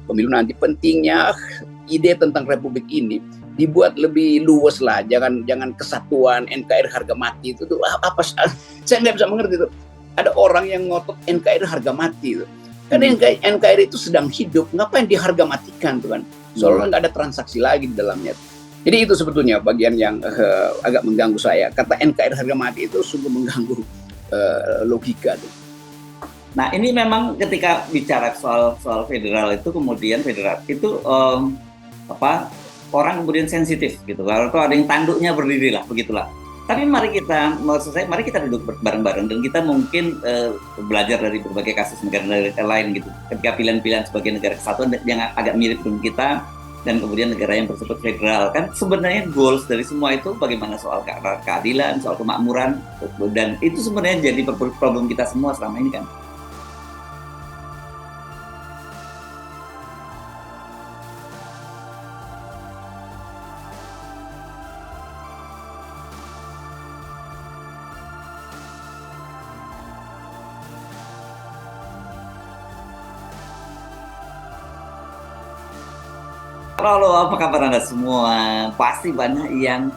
pemilu nanti. Pentingnya ide tentang republik ini dibuat lebih luas lah, jangan kesatuan NKRI harga mati itu tuh apa, saya nggak bisa mengerti tuh. Ada orang yang ngotot NKRI harga mati tuh. Karena NKRI itu sedang hidup, ngapain diharga matikan tuh kan? Soalnya nggak ada transaksi lagi di dalamnya. Jadi itu sebetulnya bagian yang agak mengganggu saya. Kata NKRI harga mati itu sungguh mengganggu logika tuh. Nah ini memang ketika bicara soal federal itu, kemudian federal itu orang kemudian sensitif gitu. Kalau ada yang tanduknya berdiri lah, begitulah. Tapi mari kita duduk bareng-bareng dan kita mungkin belajar dari berbagai kasus negara-negara lain gitu. Ketika pilihan-pilihan sebagai negara kesatuan yang agak mirip dengan kita dan kemudian negara yang bersifat federal, kan sebenarnya goals dari semua itu bagaimana soal keadilan, soal kemakmuran, dan itu sebenarnya jadi problem kita semua selama ini kan. Halo, apa kabar Anda semua? Pasti banyak yang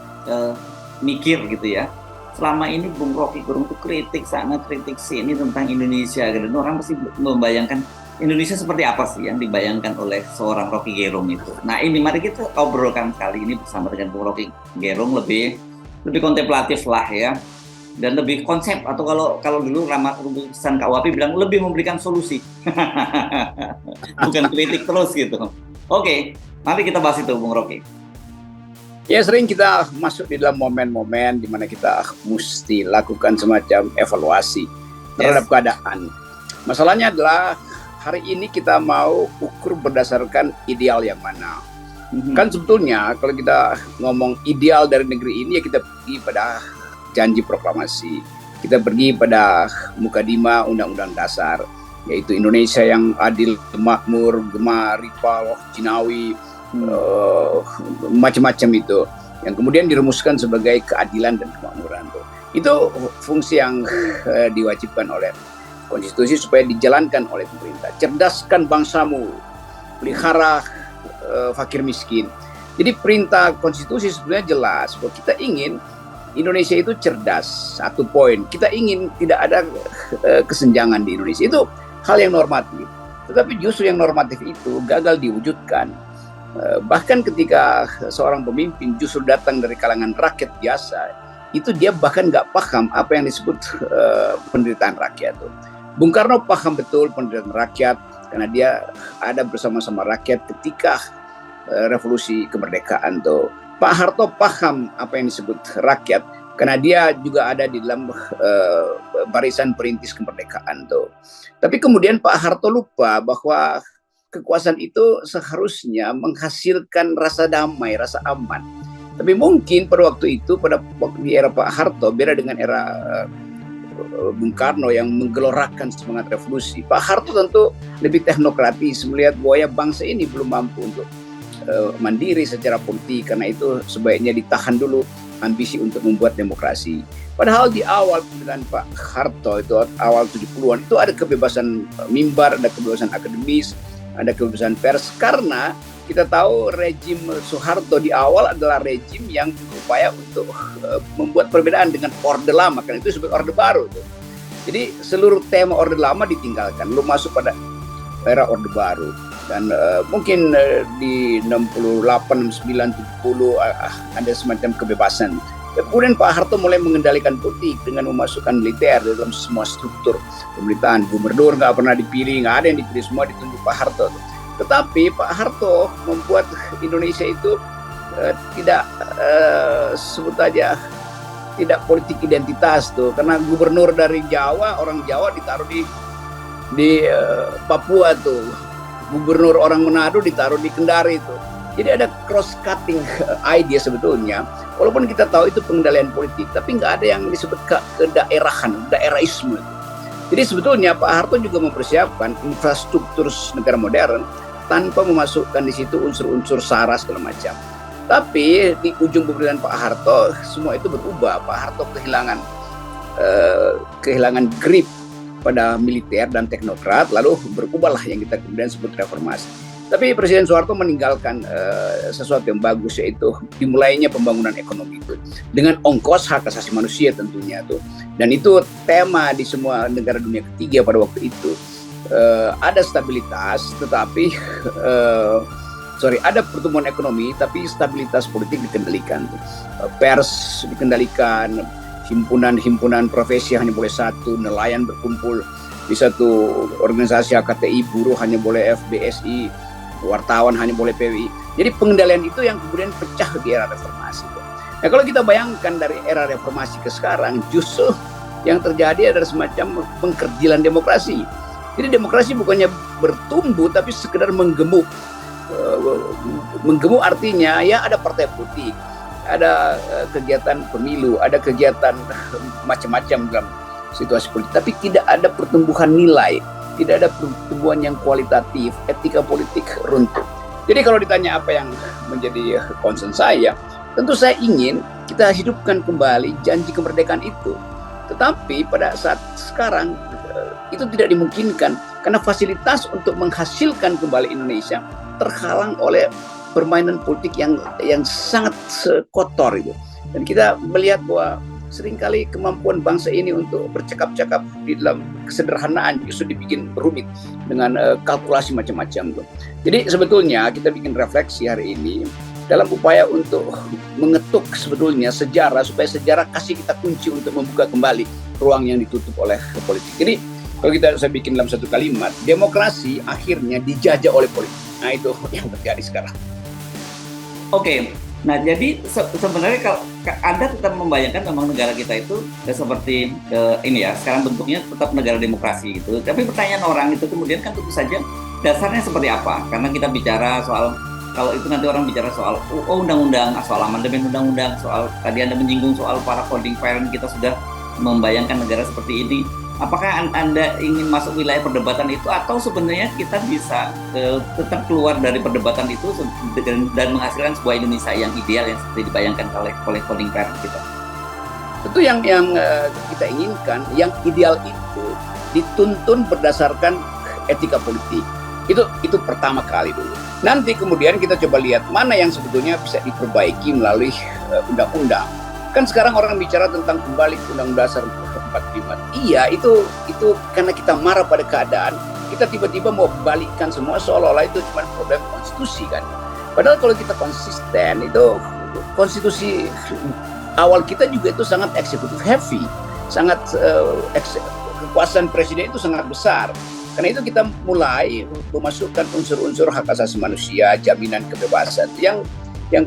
mikir gitu ya. Selama ini Bung Rocky Gerung tuh kritik sana, kritik sini tentang Indonesia. Dan orang pasti membayangkan Indonesia seperti apa sih yang dibayangkan oleh seorang Rocky Gerung itu. Nah ini mari kita obrolkan kali ini bersama dengan Bung Rocky Gerung lebih kontemplatif lah ya. Dan lebih konsep, atau kalau dulu rumusan KUHP bilang lebih memberikan solusi. Bukan kritik terus gitu. Oke. Mari kita bahas itu, Bung Rocky. Ya, sering kita masuk di dalam momen-momen di mana kita mesti lakukan semacam evaluasi terhadap keadaan. Masalahnya adalah hari ini kita mau ukur berdasarkan ideal yang mana. Kan sebetulnya kalau kita ngomong ideal dari negeri ini ya kita pergi pada janji proklamasi. Kita pergi pada mukadimah Undang-Undang Dasar, yaitu Indonesia yang adil, makmur, Gema, Ripa, Jinawi, macam-macam itu yang kemudian dirumuskan sebagai keadilan dan kemakmuran tuh. Itu fungsi yang diwajibkan oleh konstitusi supaya dijalankan oleh pemerintah. Cerdaskan bangsamu, pelihara fakir miskin. Jadi perintah konstitusi sebenarnya jelas bahwa kita ingin Indonesia itu cerdas. Satu poin, kita ingin tidak ada kesenjangan di Indonesia. Itu hal yang normatif. Tetapi justru yang normatif itu gagal diwujudkan. Bahkan ketika seorang pemimpin justru datang dari kalangan rakyat biasa, itu dia bahkan nggak paham apa yang disebut penderitaan rakyat. Bung Karno paham betul penderitaan rakyat karena dia ada bersama-sama rakyat ketika revolusi kemerdekaan tuh. Pak Harto paham apa yang disebut rakyat karena dia juga ada di dalam barisan perintis kemerdekaan tuh. Tapi kemudian Pak Harto lupa bahwa kekuasaan itu seharusnya menghasilkan rasa damai, rasa aman. Tapi mungkin pada waktu itu, di era Pak Harto, beda dengan era Bung Karno yang menggelorakan semangat revolusi. Pak Harto tentu lebih teknokratis, melihat bahwa bangsa ini belum mampu untuk mandiri secara politik, karena itu sebaiknya ditahan dulu ambisi untuk membuat demokrasi. Padahal di awal pemerintahan Pak Harto, itu awal 70-an, itu ada kebebasan mimbar, ada kebebasan akademis, ada kebebasan pers, karena kita tahu rejim Soeharto di awal adalah rejim yang berupaya untuk membuat perbedaan dengan Orde Lama, karena itu disebut Orde Baru tuh. Jadi seluruh tema Orde Lama ditinggalkan, lu masuk pada era Orde Baru. Dan mungkin di 68, 69, 70 ada semacam kebebasan. Kemudian Pak Harto mulai mengendalikan politik dengan memasukkan militer dalam semua struktur pemerintahan. Gubernur nggak pernah dipilih, nggak ada yang dipilih, semua ditunjuk Pak Harto. Tetapi Pak Harto membuat Indonesia itu tidak sebut aja tidak politik identitas tuh, karena gubernur dari Jawa, orang Jawa ditaruh di Papua tuh, gubernur orang Manado ditaruh di Kendari tuh. Jadi ada cross cutting idea sebetulnya. Walaupun kita tahu itu pengendalian politik, tapi nggak ada yang disebut kedaerahan, daerahisme. Jadi sebetulnya Pak Harto juga mempersiapkan infrastruktur negara modern tanpa memasukkan di situ unsur-unsur SARA segala macam. Tapi di ujung pemerintahan Pak Harto semua itu berubah. Pak Harto kehilangan grip pada militer dan teknokrat, lalu berubahlah yang kita kemudian sebut reformasi. Tapi Presiden Soeharto meninggalkan sesuatu yang bagus, yaitu dimulainya pembangunan ekonomi itu dengan ongkos hak asasi manusia tentunya tuh. Dan itu tema di semua negara dunia ketiga pada waktu itu. Ada stabilitas, tetapi ada pertumbuhan ekonomi, tapi stabilitas politik dikendalikan. Pers dikendalikan, himpunan profesi hanya boleh satu, nelayan berkumpul di satu organisasi HKTI, buruh hanya boleh FBSI, wartawan hanya boleh PWI. Jadi pengendalian itu yang kemudian pecah di era reformasi. Nah, kalau kita bayangkan dari era reformasi ke sekarang, justru yang terjadi adalah semacam pengkerdilan demokrasi. Jadi demokrasi bukannya bertumbuh, tapi sekedar menggemuk. Menggemuk artinya ya ada partai politik, ada kegiatan pemilu, ada kegiatan macam-macam dalam situasi politik, tapi tidak ada pertumbuhan nilai, tidak ada pertumbuhan yang kualitatif, etika politik runtuh. Jadi kalau ditanya apa yang menjadi concern saya, tentu saya ingin kita hidupkan kembali janji kemerdekaan itu. Tetapi pada saat sekarang itu tidak dimungkinkan karena fasilitas untuk menghasilkan kembali Indonesia terhalang oleh permainan politik yang sangat kotor itu. Dan kita melihat bahwa seringkali kemampuan bangsa ini untuk bercakap-cakap di dalam kesederhanaan justru dibikin rumit dengan kalkulasi macam-macam. Jadi sebetulnya kita bikin refleksi hari ini dalam upaya untuk mengetuk sebetulnya sejarah, supaya sejarah kasih kita kunci untuk membuka kembali ruang yang ditutup oleh politik. Jadi kalau saya bikin dalam satu kalimat, demokrasi akhirnya dijajah oleh politik. Nah itu yang terjadi sekarang. Oke. Nah, jadi sebenarnya kalau Anda tetap membayangkan memang negara kita itu seperti ini ya, sekarang bentuknya tetap negara demokrasi gitu. Tapi pertanyaan orang itu kemudian kan tentu saja dasarnya seperti apa? Karena kita bicara soal, kalau itu nanti orang bicara soal undang-undang, soal amandemen undang-undang, soal tadi Anda menyinggung soal para founding parent, kita sudah membayangkan negara seperti ini. Apakah Anda ingin masuk wilayah perdebatan itu, atau sebenarnya kita bisa tetap keluar dari perdebatan itu dan menghasilkan sebuah Indonesia yang ideal yang seperti dibayangkan oleh founding parent kita? Tentu yang kita inginkan, yang ideal itu dituntun berdasarkan etika politik. Itu pertama kali dulu. Nanti kemudian kita coba lihat mana yang sebetulnya bisa diperbaiki melalui undang-undang. Kan sekarang orang bicara tentang kembali ke Undang-Undang Dasar 45. Iya, itu karena kita marah pada keadaan, kita tiba-tiba mau balikkan semua seolah-olah itu cuma problem konstitusi kan. Padahal kalau kita konsisten, itu konstitusi awal kita juga itu sangat executive heavy, sangat kekuasaan presiden itu sangat besar. Karena itu kita mulai memasukkan unsur-unsur hak asasi manusia, jaminan kebebasan yang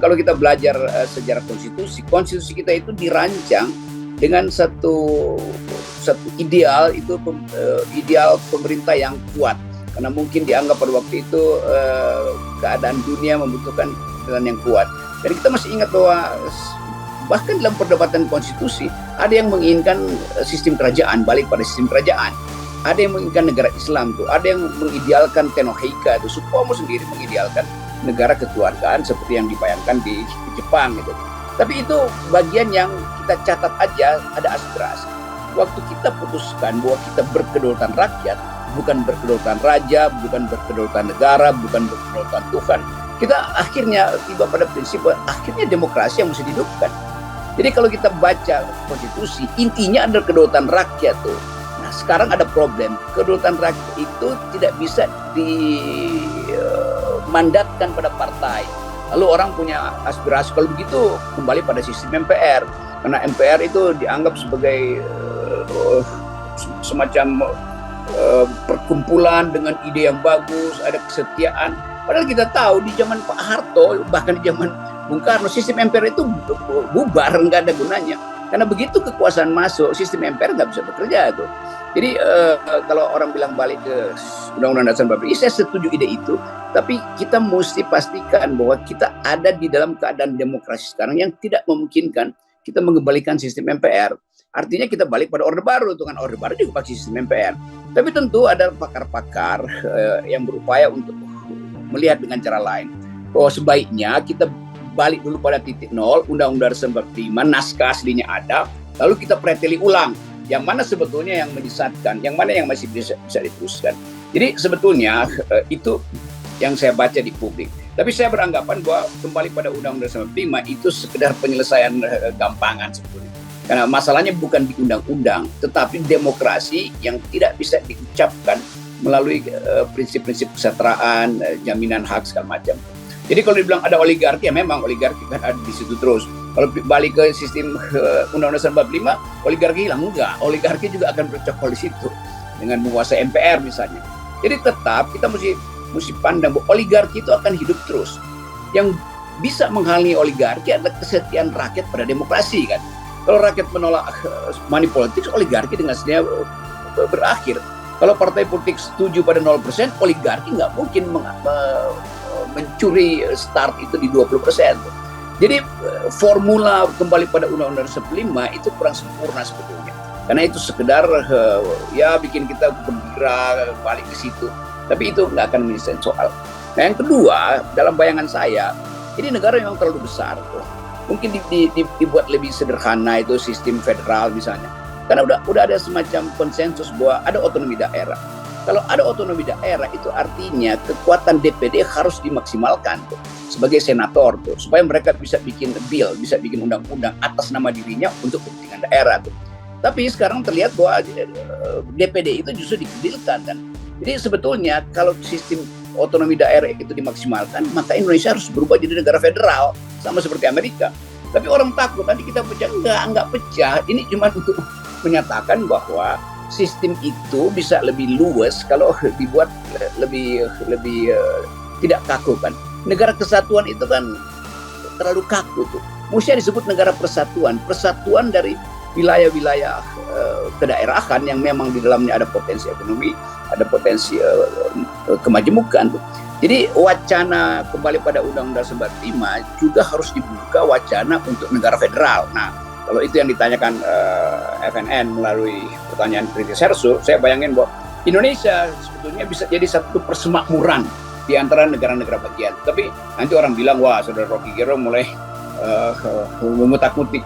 kalau kita belajar sejarah konstitusi kita itu dirancang dengan satu ideal, itu ideal pemerintah yang kuat. Karena mungkin dianggap pada waktu itu keadaan dunia membutuhkan pemerintahan yang kuat. Dan kita masih ingat bahwa bahkan dalam perdebatan konstitusi ada yang menginginkan sistem kerajaan, balik pada sistem kerajaan. Ada yang menginginkan negara Islam tuh, ada yang mengidealkan Tenohika itu, Supomo sendiri mengidealkan negara kekeluargaan seperti yang dibayangkan di Jepang gitu. Tapi itu bagian yang kita catat aja, ada aspirasi. Waktu kita putuskan bahwa kita berkedaulatan rakyat, bukan berkedaulatan raja, bukan berkedaulatan negara, bukan berkedaulatan Tuhan, kita akhirnya tiba pada prinsip akhirnya demokrasi yang mesti dihidupkan. Jadi kalau kita baca konstitusi, intinya adalah kedaulatan rakyat tuh. Nah sekarang ada problem, kedaulatan rakyat itu tidak bisa dimandatkan pada partai. Lalu orang punya aspirasi, kalau begitu kembali pada sistem MPR. Karena MPR itu dianggap sebagai semacam perkumpulan dengan ide yang bagus, ada kesetiaan. Padahal kita tahu di zaman Pak Harto, bahkan di zaman Bung Karno, sistem MPR itu bubar, nggak ada gunanya. Karena begitu kekuasaan masuk, sistem MPR nggak bisa bekerja tuh. Jadi kalau orang bilang balik ke Undang-Undang Dasar 45, saya setuju ide itu. Tapi kita mesti pastikan bahwa kita ada di dalam keadaan demokrasi sekarang yang tidak memungkinkan kita mengembalikan sistem MPR. Artinya kita balik pada Orde Baru, dengan Orde Baru juga pakai sistem MPR. Tapi tentu ada pakar-pakar yang berupaya untuk melihat dengan cara lain. Bahwa sebaiknya kita balik dulu pada titik nol, Undang-Undang Dasar 45, naskah aslinya ada, lalu kita preteli ulang. Yang mana sebetulnya yang menyesatkan, yang mana yang masih bisa diteruskan. Jadi sebetulnya itu yang saya baca di publik. Tapi saya beranggapan bahwa kembali pada Undang-Undang 45 itu sekedar penyelesaian gampangan sebetulnya. Karena masalahnya bukan di undang-undang, tetapi demokrasi yang tidak bisa diucapkan melalui prinsip-prinsip kesejahteraan, jaminan hak segala macam. Jadi kalau dibilang ada oligarki, ya memang oligarki kan ada di situ terus. Kalau balik ke sistem Undang-Undang 45, oligarki hilang, enggak. Oligarki juga akan bercokol di situ dengan menguasai MPR misalnya. Jadi tetap kita mesti pandang bahwa oligarki itu akan hidup terus. Yang bisa menghalangi oligarki adalah kesetiaan rakyat pada demokrasi kan. Kalau rakyat menolak money politics, oligarki dengan sendirinya berakhir. Kalau partai politik setuju pada 0%, oligarki nggak mungkin mencuri start itu di 20%. Jadi formula kembali pada Undang-Undang 45 itu kurang sempurna sebetulnya. Karena itu sekedar ya bikin kita gembira balik ke situ. Tapi itu nggak akan menyelesaikan soal. Nah yang kedua, dalam bayangan saya, ini negara yang terlalu besar. Mungkin dibuat lebih sederhana itu sistem federal misalnya. Karena udah ada semacam konsensus bahwa ada otonomi daerah. Kalau ada otonomi daerah itu artinya kekuatan DPD harus dimaksimalkan tuh, sebagai senator tuh, supaya mereka bisa bikin bill, bisa bikin undang-undang atas nama dirinya untuk kepentingan daerah tuh. Tapi sekarang terlihat bahwa DPD itu justru dikecilkan kan. Jadi sebetulnya kalau sistem otonomi daerah itu dimaksimalkan, maka Indonesia harus berubah jadi negara federal sama seperti Amerika. Tapi orang takut nanti kita pecah, enggak pecah. Ini cuma untuk menyatakan bahwa sistem itu bisa lebih luas kalau dibuat lebih tidak kaku kan. Negara kesatuan itu kan terlalu kaku tuh. Mestinya disebut negara persatuan dari wilayah-wilayah kedaerahan yang memang di dalamnya ada potensi ekonomi, ada potensi kemajemukan tuh. Jadi wacana kembali pada Undang-Undang 45 juga harus dibuka wacana untuk negara federal. Nah, kalau itu yang ditanyakan FNN melalui pertanyaan kritis Hersul, saya bayangin bahwa Indonesia sebetulnya bisa jadi satu persemakmuran di antara negara-negara bagian. Tapi nanti orang bilang, wah Saudara Rocky Gerung mulai memutak-mutik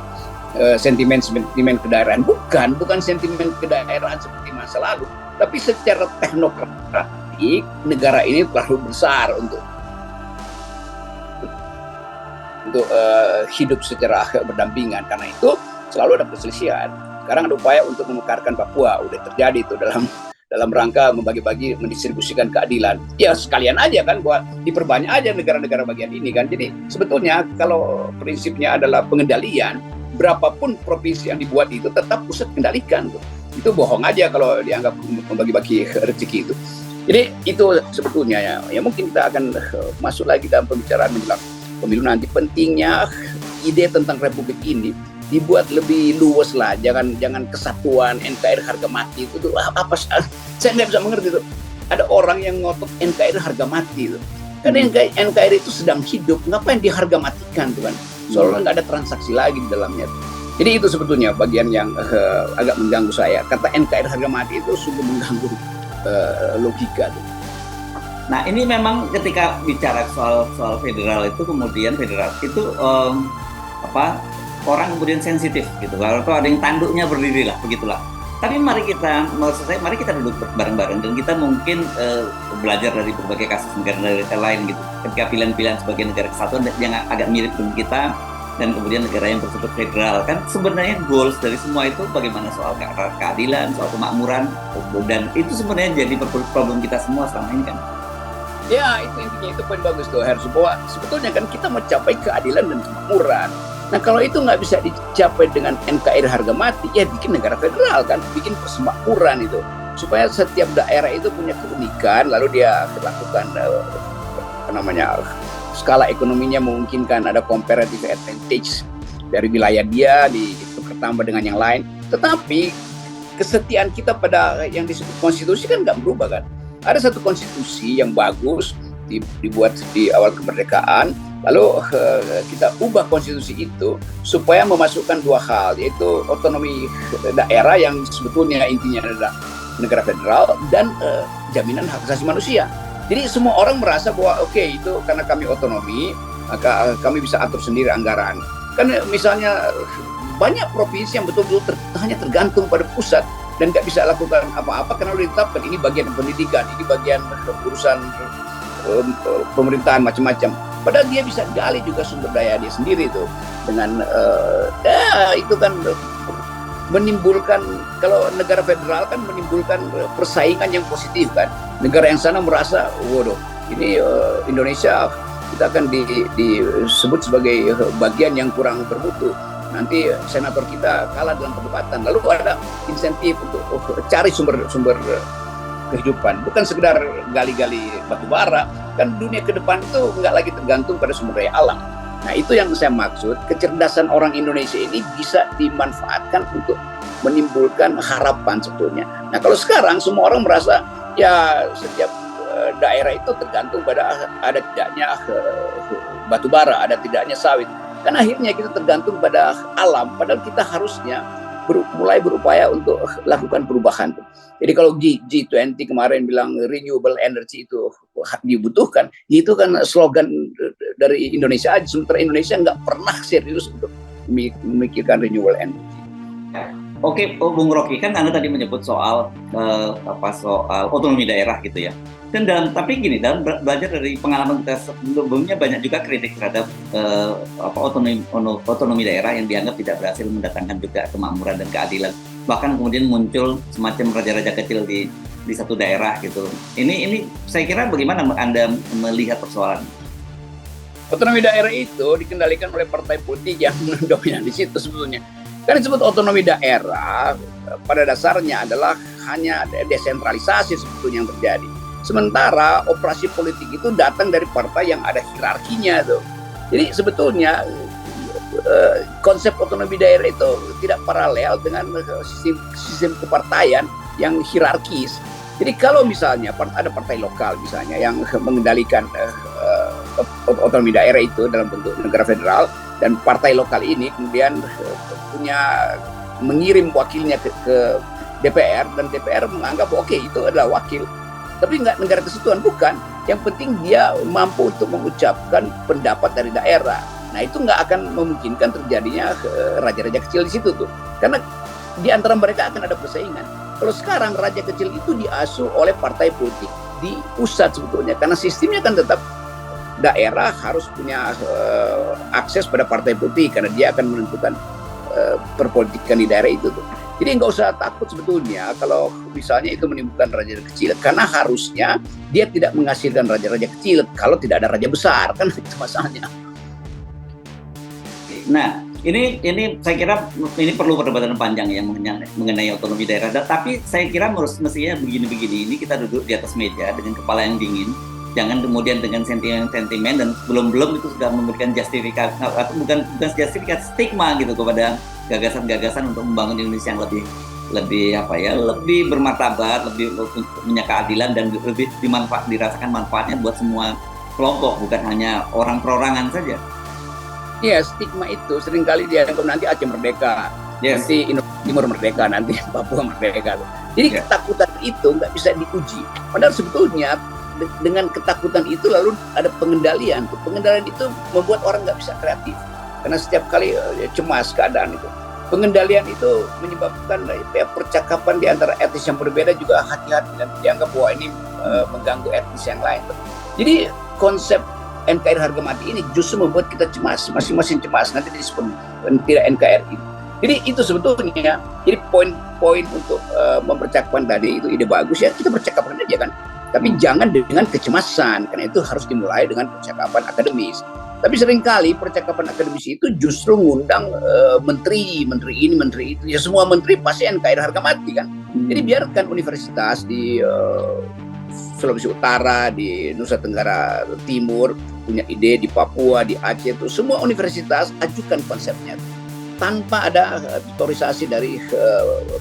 sentimen kedaerahan. Bukan sentimen kedaerahan seperti masa lalu, tapi secara teknokratik negara ini terlalu besar untuk hidup secara berdampingan. Karena itu selalu ada perselisihan. Sekarang ada upaya untuk memekarkan Papua, udah terjadi itu dalam rangka membagi-bagi, mendistribusikan keadilan. Ya sekalian aja kan buat diperbanyak aja negara-negara bagian ini kan. Jadi sebetulnya kalau prinsipnya adalah pengendalian, berapapun provinsi yang dibuat itu tetap pusat kendalikan tuh. Itu bohong aja kalau dianggap membagi-bagi rezeki itu. Jadi itu sebetulnya ya mungkin kita akan masuk lagi dalam pembicaraan menjelang pemilu nanti. Pentingnya ide tentang republik ini dibuat lebih luas lah, jangan kesatuan NKRI harga mati itu tuh apa saya nggak bisa mengerti tuh. Ada orang yang ngotot NKRI harga mati itu. Karena NKRI itu sedang hidup, ngapain diharga matikan tuh kan? Soalnya nggak ada transaksi lagi di dalamnya. Jadi itu sebetulnya bagian yang agak mengganggu saya. Kata NKRI harga mati itu sungguh mengganggu logika tuh. Nah ini memang ketika bicara soal federal itu, kemudian federal itu orang kemudian sensitif gitu. Kalau ada yang tanduknya berdiri lah, begitulah. Tapi mari kita duduk bareng-bareng dan kita mungkin belajar dari berbagai kasus negara-negara lain gitu. Ketika pilihan-pilihan sebagai negara kesatuan yang agak mirip dengan kita dan kemudian negara yang bersifat federal, kan sebenarnya goals dari semua itu bagaimana soal keadilan, soal kemakmuran, dan itu sebenarnya jadi problem kita semua selama ini kan. Ya itu intinya, itu poin bagus tuh Hersu, bahwa sebetulnya kan kita mencapai keadilan dan kemakmuran. Nah kalau itu nggak bisa dicapai dengan NKRI harga mati, ya bikin negara federal kan, bikin persemakmuran itu, supaya setiap daerah itu punya keunikan, lalu dia lakukan skala ekonominya memungkinkan ada comparative advantage dari wilayah dia ditukar tambah dengan yang lain. Tetapi kesetiaan kita pada yang disebut konstitusi kan nggak berubah kan. Ada satu konstitusi yang bagus dibuat di awal kemerdekaan, lalu kita ubah konstitusi itu supaya memasukkan dua hal, yaitu otonomi daerah yang sebetulnya intinya adalah negara federal dan jaminan hak asasi manusia. Jadi semua orang merasa bahwa oke, itu karena kami otonomi, maka kami bisa atur sendiri anggaran. Kan misalnya banyak provinsi yang betul-betul hanya tergantung pada pusat dan nggak bisa lakukan apa-apa karena sudah ditetapkan ini bagian pendidikan, ini bagian urusan pemerintahan macam-macam. Padahal dia bisa gali juga sumber daya dia sendiri tuh dengan itu kan menimbulkan, kalau negara federal kan menimbulkan persaingan yang positif kan. Negara yang sana merasa, waduh, ini Indonesia kita akan disebut sebagai bagian yang kurang bermutu. Nanti senator kita kalah dalam perdebatan. Lalu ada insentif untuk cari sumber kehidupan, bukan sekedar gali-gali batu bara. Kan dunia ke depan itu nggak lagi tergantung pada sumber daya alam. Nah, itu yang saya maksud, kecerdasan orang Indonesia ini bisa dimanfaatkan untuk menimbulkan harapan sebetulnya. Nah, kalau sekarang semua orang merasa ya setiap daerah itu tergantung pada ada tidaknya batu bara, ada tidaknya sawit. Kan akhirnya kita tergantung pada alam, padahal kita harusnya mulai berupaya untuk lakukan perubahan. Jadi kalau G20 kemarin bilang renewable energy itu dibutuhkan, itu kan slogan dari Indonesia aja. Sementara Indonesia nggak pernah serius untuk memikirkan renewable energy. Oke, Bung Rocky, kan Anda tadi menyebut soal soal otonomi daerah gitu ya. Dan tapi gini, dalam belajar dari pengalaman kita sebelumnya banyak juga kritik terhadap otonomi daerah yang dianggap tidak berhasil mendatangkan juga kemakmuran dan keadilan. Bahkan kemudian muncul semacam raja-raja kecil di satu daerah gitu. Ini saya kira bagaimana Anda melihat persoalan? Otonomi daerah itu dikendalikan oleh partai politik yang dominan di situ sebetulnya. Kan disebut otonomi daerah, pada dasarnya adalah hanya desentralisasi sebetulnya yang terjadi. Sementara operasi politik itu datang dari partai yang ada hierarkinya tuh. Jadi sebetulnya konsep otonomi daerah itu tidak paralel dengan sistem kepartaian yang hierarkis. Jadi kalau misalnya ada partai lokal misalnya yang mengendalikan otonomi daerah itu dalam bentuk negara federal, dan partai lokal ini kemudian mengirim wakilnya ke DPR, dan DPR menganggap oke, itu adalah wakil. Tapi nggak negara kesatuan, bukan. Yang penting dia mampu untuk mengucapkan pendapat dari daerah. Nah, itu nggak akan memungkinkan terjadinya raja-raja kecil di situ tuh. Karena di antara mereka akan ada persaingan. Kalau sekarang raja kecil itu diasuh oleh partai politik di pusat sebetulnya. Karena sistemnya kan tetap daerah harus punya akses pada partai politik, karena dia akan menentukan perpolitikan di daerah itu tuh. Jadi nggak usah takut sebetulnya kalau misalnya itu menimbulkan raja kecil, karena harusnya dia tidak menghasilkan raja-raja kecil kalau tidak ada raja besar, kan itu masalahnya. Nah, ini saya kira ini perlu perdebatan panjang yang mengenai otonomi daerah. Tapi saya kira mestinya begini-begini, ini kita duduk di atas meja dengan kepala yang dingin. Jangan kemudian dengan sentimen dan belum itu sudah memberikan justifikasi, atau bukan justifikasi, stigma gitu kepada gagasan-gagasan untuk membangun Indonesia yang lebih bermartabat, lebih punya keadilan, dan lebih dirasakan manfaatnya buat semua kelompok, bukan hanya orang perorangan saja. Iya, stigma itu seringkali dianggap nanti Aceh merdeka, nanti Timur merdeka, nanti Papua merdeka. Jadi ketakutan itu nggak bisa diuji. Padahal sebetulnya dengan ketakutan itu lalu ada pengendalian. Pengendalian itu membuat orang nggak bisa kreatif, karena setiap kali cemas keadaan itu. Pengendalian itu menyebabkan percakapan di antara etnis yang berbeda juga hati-hati, dan dianggap bahwa ini mengganggu etnis yang lain. Jadi konsep NKRI harga mati ini justru membuat kita cemas, masing-masing cemas, nanti disebut tidak NKRI. Jadi itu sebetulnya, jadi poin-poin untuk mempercakapan tadi itu ide bagus ya, kita percakapan aja kan. Tapi jangan dengan kecemasan, karena itu harus dimulai dengan percakapan akademis. Tapi seringkali percakapan akademis itu justru ngundang menteri ini, menteri itu. Ya semua menteri pasti NKRI harga mati kan. Jadi biarkan universitas di Sulawesi Utara, di Nusa Tenggara Timur punya ide, di Papua, di Aceh, itu semua universitas ajukan konsepnya tanpa ada otorisasi dari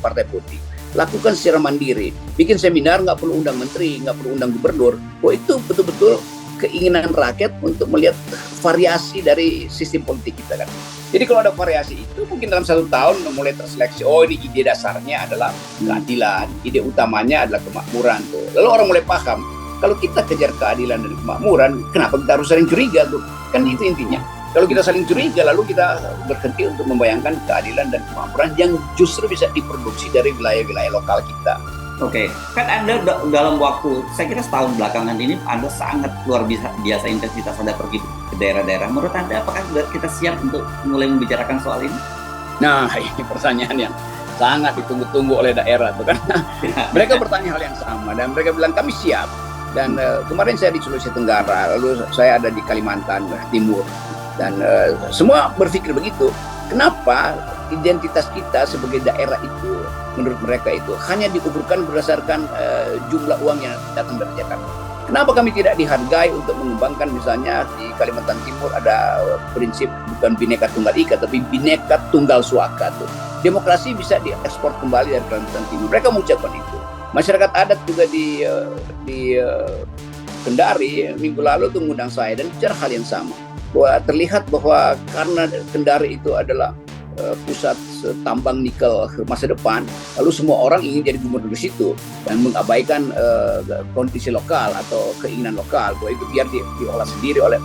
partai politik. Lakukan secara mandiri, bikin seminar, nggak perlu undang menteri, nggak perlu undang gubernur. Itu betul-betul keinginan rakyat untuk melihat variasi dari sistem politik kita kan. Jadi kalau ada variasi itu mungkin dalam 1 tahun mulai terseleksi, oh ini ide dasarnya adalah keadilan, ide utamanya adalah kemakmuran tuh. Lalu orang mulai paham, kalau kita kejar keadilan dan kemakmuran, kenapa kita harus saling curiga tuh? Kan itu intinya. Kalau kita saling curiga, lalu kita berhenti untuk membayangkan keadilan dan kemakmuran yang justru bisa diproduksi dari wilayah-wilayah lokal kita. Oke, kan Anda dalam waktu, saya kira setahun belakangan ini Anda sangat luar biasa intensitas Anda pergi ke daerah-daerah. Menurut Anda, apakah sudah kita siap untuk mulai membicarakan soal ini? Nah, ini pertanyaan yang sangat ditunggu-tunggu oleh daerah tuh, karena mereka bertanya hal yang sama dan mereka bilang kami siap. Dan kemarin saya di Sulawesi Tenggara, lalu saya ada di Kalimantan Timur, dan semua berpikir begitu. Kenapa identitas kita sebagai daerah itu menurut mereka itu hanya diukurkan berdasarkan jumlah uang yang datang dari Jakarta? Kenapa kami tidak dihargai untuk mengembangkan, misalnya di Kalimantan Timur ada prinsip bukan Bhinneka Tunggal Ika tapi Bhinneka Tunggal Suaka tuh. Demokrasi bisa diekspor kembali dari Kalimantan Timur. Mereka mengucapkan itu. Masyarakat adat juga di Kendari minggu lalu tuh mengundang saya dan bicara hal yang sama. Bahwa terlihat bahwa karena Kendari itu adalah pusat tambang nikel masa depan, lalu semua orang ingin jadi gubernur di situ dan mengabaikan kondisi lokal atau keinginan lokal, bahwa itu biar diolah sendiri oleh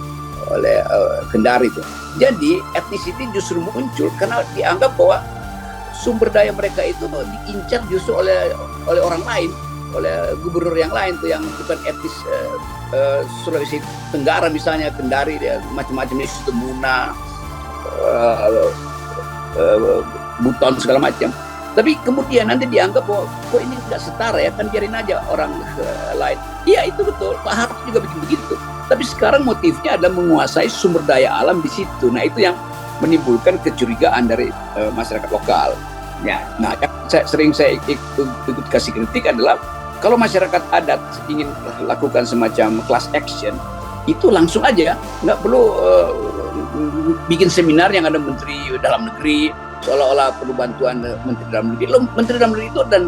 Kendari itu. Jadi etnisiti justru muncul karena dianggap bahwa sumber daya mereka itu diincar justru oleh orang lain, oleh gubernur yang lain tuh yang bukan etnis Sulawesi Tenggara, misalnya Kendari, dia macam-macam, itu Muna, Buton segala macam. Tapi kemudian nanti dianggap bahwa kok ini tidak setara ya, kan biarin aja orang lain. Iya itu betul, Pak Harto juga bikin begitu. Tapi sekarang motifnya adalah menguasai sumber daya alam di situ. Nah itu yang menimbulkan kecurigaan dari masyarakat lokal. Ya, nah yang saya ikut kasih kritik adalah kalau masyarakat adat ingin lakukan semacam class action, itu langsung aja, nggak perlu bikin seminar yang ada menteri dalam negeri, seolah-olah perlu bantuan menteri dalam negeri. Menteri dalam negeri itu adalah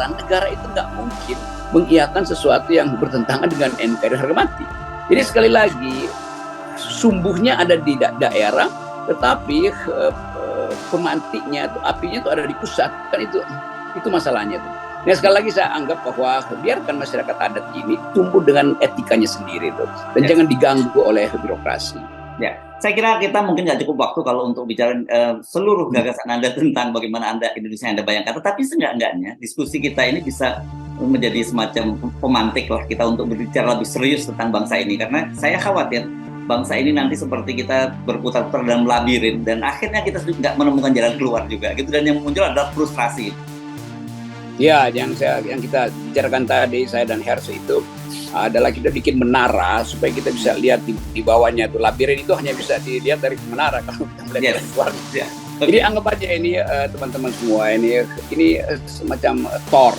negara itu nggak mungkin mengiyakan sesuatu yang bertentangan dengan NKRI harga mati. Jadi sekali lagi, sumbuhnya ada di daerah, tetapi pemantiknya, apinya itu ada di pusat, kan itu masalahnya tuh. Nah sekali lagi saya anggap bahwa biarkan masyarakat adat ini tumbuh dengan etikanya sendiri tuh, dan jangan diganggu oleh birokrasi. Ya, saya kira kita mungkin nggak cukup waktu kalau untuk bicara seluruh gagasan Anda tentang bagaimana Indonesia yang Anda bayangkan. Tetapi seenggak-enggaknya diskusi kita ini bisa menjadi semacam pemantik lah kita untuk berbicara lebih serius tentang bangsa ini. Karena saya khawatir bangsa ini nanti seperti kita berputar-putar dalam labirin dan akhirnya kita nggak menemukan jalan keluar juga gitu, dan yang muncul adalah frustrasi. Ya, yang kita bicarakan tadi, saya dan Herso, itu adalah kita bikin menara supaya kita bisa lihat di bawahnya tuh. Labirin itu hanya bisa dilihat dari menara kalau kita melihat dari luar. Yeah. Okay. Jadi anggap aja ini teman-teman semua ini semacam Tor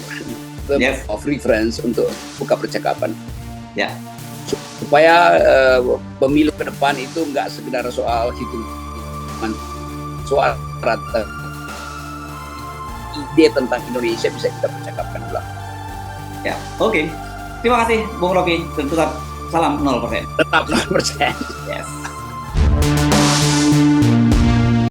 of reference untuk buka percakapan. Ya. Yeah. Supaya pemilu ke depan itu nggak sekedar soal hitungan, soal rata ide tentang Indonesia bisa kita percakapkan ulang. Ya, oke. Terima kasih Bung Rocky, dan tetap salam 0%. Tetap 0%. Yes.